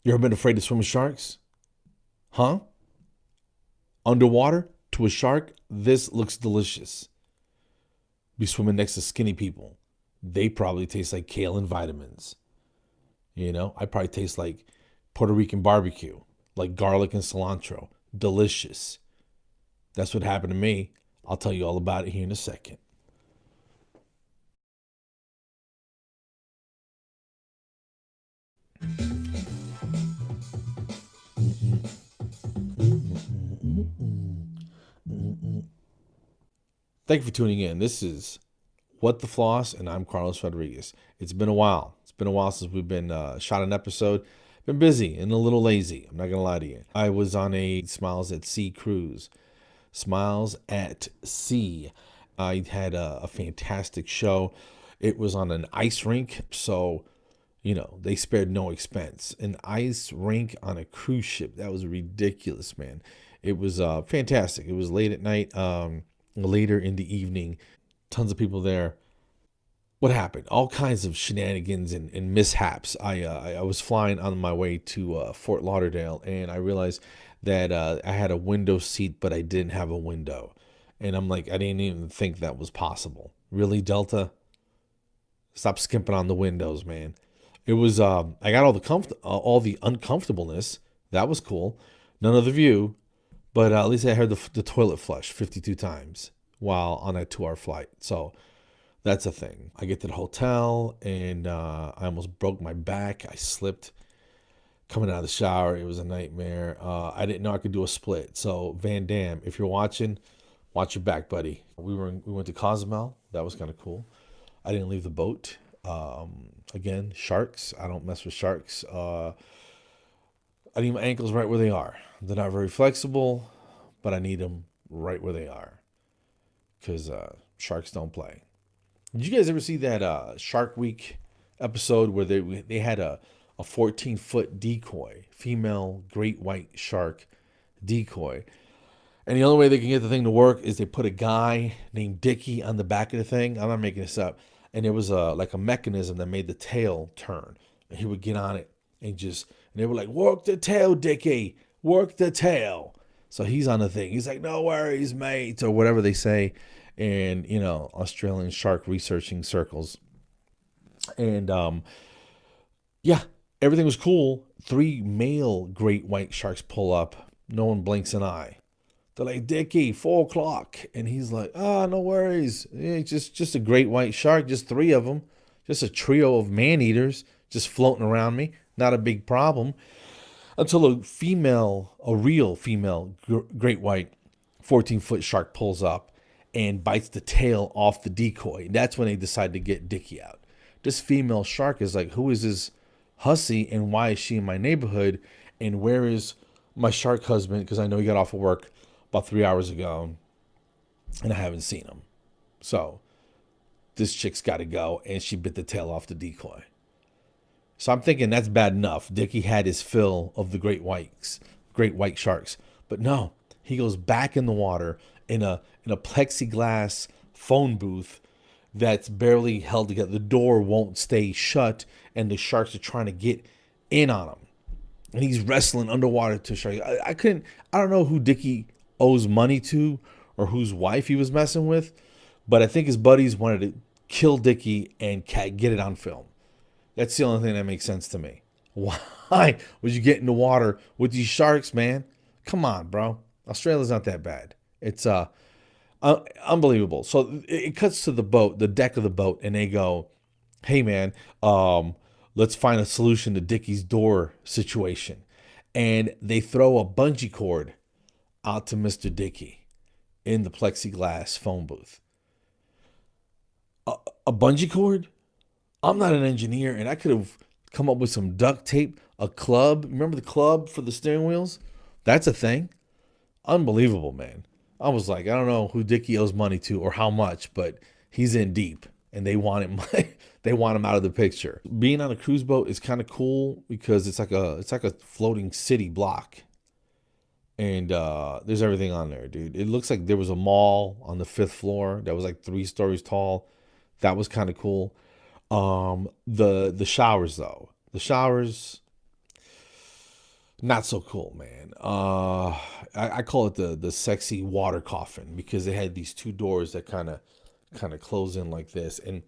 You ever been afraid to swim with sharks? Huh? Underwater to a shark? This looks delicious. Be swimming next to skinny people. They probably taste like kale and vitamins. I probably taste like Puerto Rican barbecue, like garlic and cilantro. Delicious. That's what happened to me. I'll tell you all about it here in a second. Thank you for tuning in. This is What the Floss, and I'm Carlos Rodriguez. It's been a while. It's been a while since we've been shot an episode. Been busy and a little lazy. I'm not gonna lie to you. I was on a Smiles at Sea cruise. Smiles at Sea. I had a fantastic show. It was on an ice rink, so they spared no expense. An ice rink on a cruise ship. That was ridiculous, man. It was fantastic. It was late at night, later in the evening. Tons of people there. What happened? All kinds of shenanigans and mishaps. I was flying on my way to Fort Lauderdale, and I realized that I had a window seat, but I didn't have a window. And I'm like, I didn't even think that was possible. Really, Delta? Stop skimping on the windows, man. It was I got all the uncomfortableness. That was cool. None of the view, but at least I heard the toilet flush 52 times while on that 2-hour flight. So that's a thing. I get to the hotel and I almost broke my back. I slipped coming out of the shower. It was a nightmare. I didn't know I could do a split. So Van Dam, if you're watching, watch your back, buddy. We went to Cozumel. That was kind of cool. I didn't leave the boat. Again, sharks. I don't mess with sharks. I need my ankles right where they are. They're not very flexible, but I need them right where they are because sharks don't play. Did you guys ever see that Shark Week episode where they had a 14-foot decoy, female great white shark decoy? And the only way they can get the thing to work is they put a guy named Dickie on the back of the thing. I'm not making this up. And it was like a mechanism that made the tail turn. And he would get on it and they were like, work the tail, Dickie, work the tail. So he's on the thing. He's like, no worries, mate, or whatever they say in, Australian shark researching circles. And yeah, everything was cool. 3 male great white sharks pull up. No one blinks an eye. They're like, Dickie, 4 o'clock. And he's like, no worries. It's just a great white shark, just 3 of them. Just a trio of man-eaters just floating around me. Not a big problem. Until a real female great white 14-foot shark pulls up and bites the tail off the decoy. That's when they decide to get Dickie out. This female shark is like, who is this hussy and why is she in my neighborhood? And where is my shark husband? Because I know he got off of work about 3 hours ago and I haven't seen him. So this chick's got to go, and she bit the tail off the decoy. So I'm thinking that's bad enough. Dickie had his fill of the great white sharks. But no, he goes back in the water in a plexiglass phone booth that's barely held together. The door won't stay shut, and the sharks are trying to get in on him. And he's wrestling underwater to sharks. I don't know who Dickie owes money to or whose wife he was messing with, but I think his buddies wanted to kill Dickie and get it on film. That's the only thing that makes sense to me. Why would you get in the water with these sharks, man? Come on, bro. Australia's not that bad. It's unbelievable. So it cuts to the boat, the deck of the boat, and they go, hey, man, let's find a solution to Dickie's door situation. And they throw a bungee cord out to Mr. Dickie in the plexiglass phone booth. A bungee cord? I'm not an engineer, and I could have come up with some duct tape, a club. Remember the club for the steering wheels? That's a thing. Unbelievable, man. I was like, I don't know who Dickie owes money to or how much, but he's in deep, and they want him. They want him out of the picture. Being on a cruise boat is kind of cool because it's like a floating city block, and there's everything on there, dude. It looks like there was a mall on the 5th floor that was like 3 stories tall. That was kind of cool. The showers though. The showers, Not so cool, man. I call it the sexy water coffin because it had these two doors that kind of close in like this, and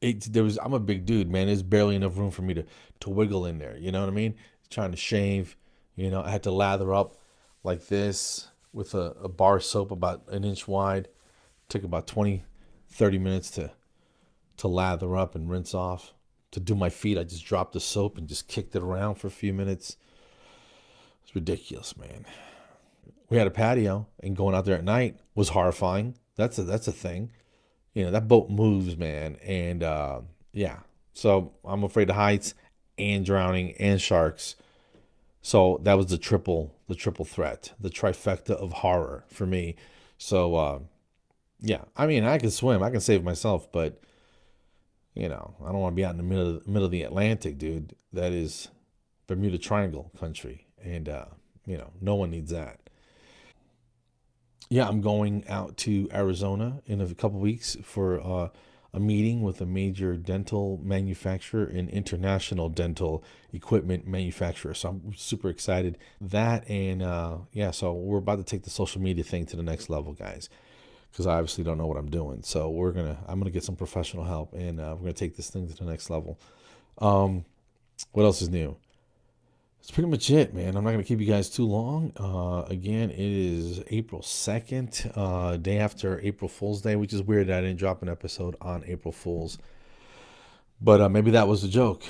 there was, I'm a big dude, man. There's barely enough room for me to wiggle in there. You know what I mean? Trying to shave, I had to lather up like this with a bar soap about an inch wide. Took about 20, 30 minutes to lather up and rinse off. To do my feet, I just dropped the soap and just kicked it around for a few minutes. It's ridiculous, man. We had a patio, and going out there at night was horrifying. That's a thing. That boat moves, man, and yeah. So I'm afraid of heights and drowning and sharks. So that was the triple threat, the trifecta of horror for me. So yeah, I mean, I can swim, I can save myself, but I don't want to be out in the middle of the Atlantic, dude. That is Bermuda Triangle country, and no one needs that. Yeah, I'm going out to Arizona in a couple weeks for a meeting with a major dental manufacturer and international dental equipment manufacturer. So I'm super excited. That and yeah, so we're about to take the social media thing to the next level, guys, because I obviously don't know what I'm doing. So I'm gonna get some professional help, and we're gonna take this thing to the next level. What else is new? That's pretty much it, man. I'm not going to keep you guys too long. Again, it is April 2nd, day after April Fool's Day, which is weird that I didn't drop an episode on April Fool's. But maybe that was a joke.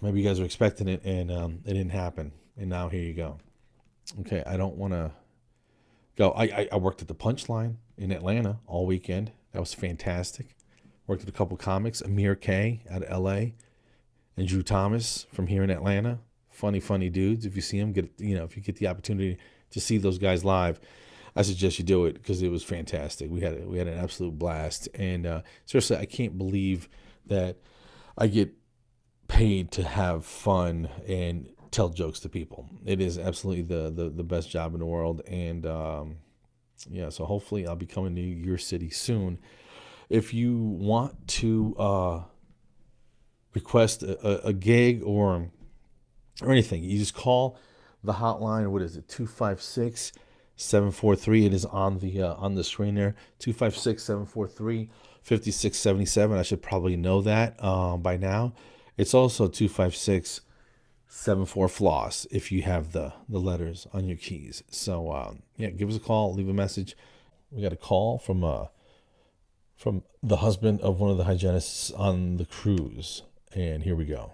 Maybe you guys were expecting it, and it didn't happen. And now here you go. Okay, I don't want to go. I worked at the Punchline in Atlanta all weekend. That was fantastic. Worked with a couple comics, Amir K out of L.A. and Drew Thomas from here in Atlanta. Funny dudes. If you see them, if you get the opportunity to see those guys live, I suggest you do it because it was fantastic. We had an absolute blast, and seriously, I can't believe that I get paid to have fun and tell jokes to people. It is absolutely the best job in the world, and yeah. So hopefully, I'll be coming to your city soon. If you want to request a gig or anything, you just call the hotline. What is it? 256-743. It is on the screen there. 256-743-5677. I should probably know that by now. It's also 256-74 Floss if you have the letters on your keys. So yeah, give us a call, leave a message. We got a call from the husband of one of the hygienists on the cruise, and here we go.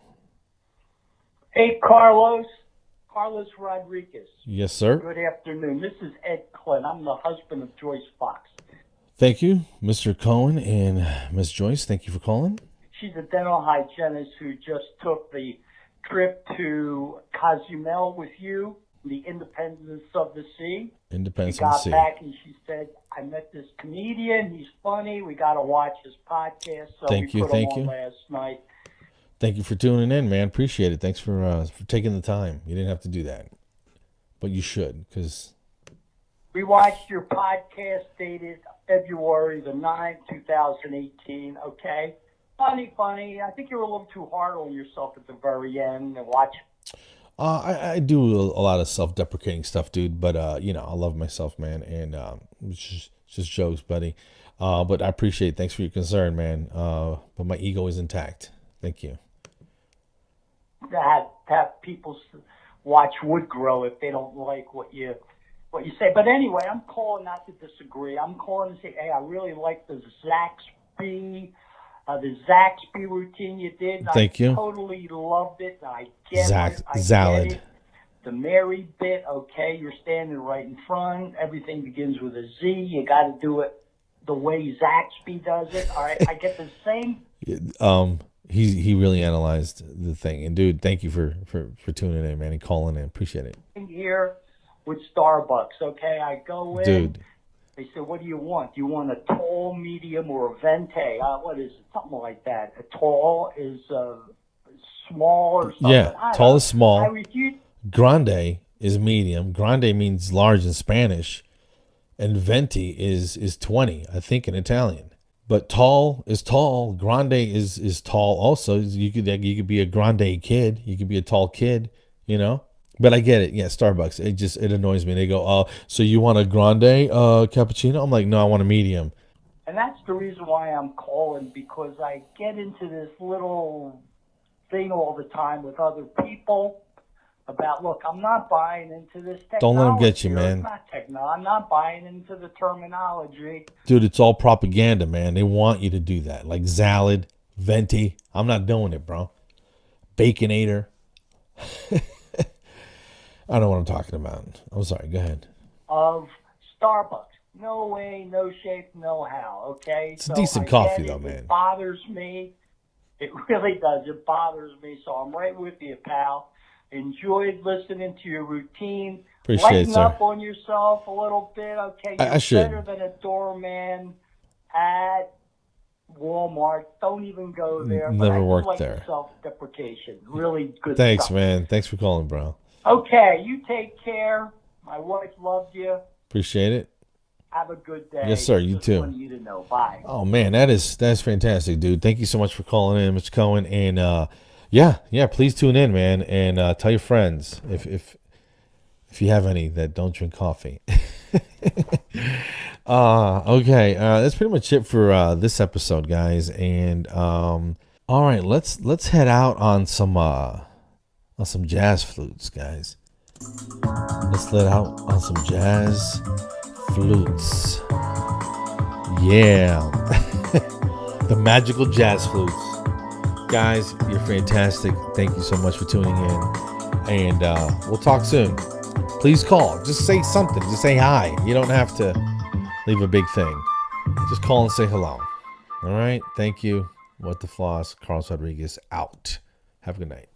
Hey, Carlos Rodriguez. Yes, sir. Good afternoon. This is Ed Clint. I'm the husband of Joyce Fox. Thank you, Mr. Cohen and Miss Joyce. Thank you for calling. She's a dental hygienist who just took the trip to Cozumel with you, the Independence of the Sea. Independence She of the got Sea. back and she said, I met this comedian. He's funny. We got to watch his podcast. So Thank we you, put him thank on you. last night. Thank you for tuning in, man. Appreciate it. Thanks for taking the time. You didn't have to do that, but you should, because We watched your podcast dated February the 9th, 2018, okay? Funny. I think you were a little too hard on yourself at the very end and watch. I do a lot of self-deprecating stuff, dude. But I love myself, man, and it's just jokes, buddy. But I appreciate it. Thanks for your concern, man. But my ego is intact. Thank you. Have people watch wood grow if they don't like what you say. But anyway, I'm calling not to disagree. I'm calling to say, hey, I really like the Zaxby routine you did. Thank you. I totally loved it. I get Zalad. it. The Mary bit, okay, you're standing right in front. Everything begins with a Z. You got to do it the way Zaxby does it. All right, I get the same. He really analyzed the thing, and dude, thank you for tuning in, man, and calling in. Appreciate it. Here with Starbucks, okay, I go in. Dude. They said, what do you want? Do you want a tall, medium, or a venti? What is it? Something like that. A tall is small or something. Yeah, tall is small. I refuse. Grande is medium. Grande means large in Spanish, and venti is 20, I think, in Italian. But tall is tall. Grande is tall also. You could be a grande kid. You could be a tall kid, But I get it. Yeah, Starbucks. It annoys me. They go, "Oh, so you want a grande cappuccino?" I'm like, "No, I want a medium." And that's the reason why I'm calling, because I get into this little thing all the time with other people about, look, I'm not buying into this Don't let them get you, technology, or it's man. not techno. I'm not buying into the terminology. Dude, it's all propaganda, man. They want you to do that. Like Zalad, Venti. I'm not doing it, bro. Baconator. I don't know what I'm talking about. I'm sorry. Go ahead. Of Starbucks. No way, no shape, no how. Okay, It's a so decent I coffee, get though, it. man. It bothers me. It really does. It bothers me. So I'm right with you, pal. Enjoyed listening to your routine. Appreciate it, Lighten sir. up on yourself a little bit. Okay, I you're should. better than a doorman at Walmart. Don't even go there. But I Never do worked like the there. self-deprecation. Really good Thanks, stuff. man. Thanks for calling, bro. Okay, you take care. My wife loved you. Appreciate it. Have a good day. Yes, sir. You Just too. wanted you to know. Bye. Oh man, that's fantastic, dude. Thank you so much for calling in, Mr. Cohen. And yeah, please tune in, man, and tell your friends if you have any that don't drink coffee. Okay. That's pretty much it for this episode, guys. And all right, let's head out on some jazz flutes, guys. Let's let out on some jazz flutes. Yeah. The magical jazz flutes. Guys, you're fantastic. Thank you so much for tuning in. And we'll talk soon. Please call. Just say something. Just say hi. You don't have to leave a big thing. Just call and say hello. All right. Thank you. What the Floss. Carlos Rodriguez out. Have a good night.